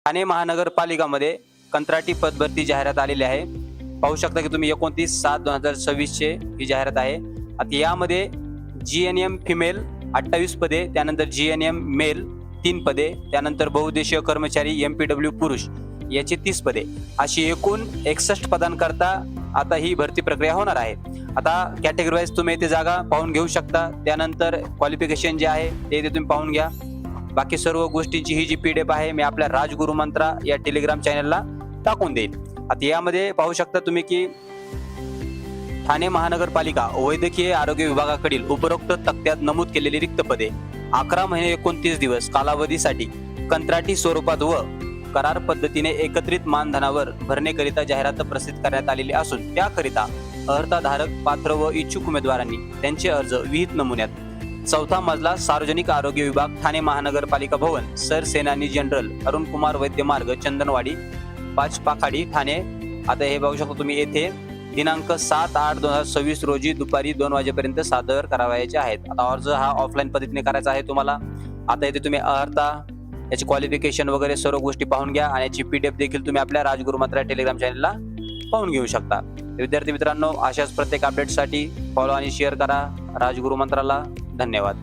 ठाणे महानगरपालिकामध्ये कंत्राटी पदभरती जाहिरात आलेली आहे। पाहू शकता की तुम्ही 29/7/2026 ही जाहिरात आहे। आता यामध्ये GNM फिमेल 28 पदे, त्यानंतर GNM मेल 3 पदे, त्यानंतर बहुउद्देशीय कर्मचारी MPW पुरुष याची 30 पदे, अशी एकूण 61 पदांकरता आता ही भरती प्रक्रिया होणार आहे। आता कॅटेगरी वाईज तुम्ही इथे जागा पाहून घेऊ शकता, त्यानंतर क्वालिफिकेशन जे आहे ते इथे तुम्ही पाहून घ्या। बाकी सर्व गोष्टींची ही जी PDF आहे मी आपल्या राजगुरु मंत्रा या टेलिग्राम चॅनलला टाकून देईल। आता यामध्ये पाहू शकता तुम्ही की ठाणे महानगरपालिका वैद्यकीय आरोग्य विभागाकडील उपरोक्त तक्त्यात नमूद केलेली रिक्त पदे 11 महिने 29 दिवस कालावधीसाठी कंत्राटी स्वरूपात व करार पद्धतीने एकत्रित मानधनावर भरण्याकरिता जाहिरात प्रसिद्ध करण्यात आलेली असून त्याकरिता अर्हताधारक पात्र व इच्छुक उमेदवारांनी त्यांचे अर्ज विहित नमुन्यात 4था मजला सार्वजनिक आरोग्य विभाग ठाणे महानगरपालिका भवन सरसेनानी जनरल अरुण कुमार वैद्य मार्ग चंदनवाडी 5 पाखाडी ठाणे। आता हे बघू शकता तुम्ही येथे दिनांक 7/8/2026 रोजी दुपारी 2 वाजेपर्यंत सादर करावयाचे आहेत। आता अर्ज हा ऑफलाईन पद्धतीने करायचा आहे तुम्हाला। आता इथे तुम्ही अर्हता, याची क्वालिफिकेशन वगैरे सर्व गोष्टी पाहून घ्या आणि याची PDF देखील तुम्ही आपल्या राजगुरु मंत्रा टेलिग्राम चॅनलला पाहून घेऊ शकता। विद्यार्थी मित्रांनो, अशाच प्रत्येक अपडेटसाठी फॉलो आणि शेअर करा राजगुरु मंत्राला। धन्यवाद।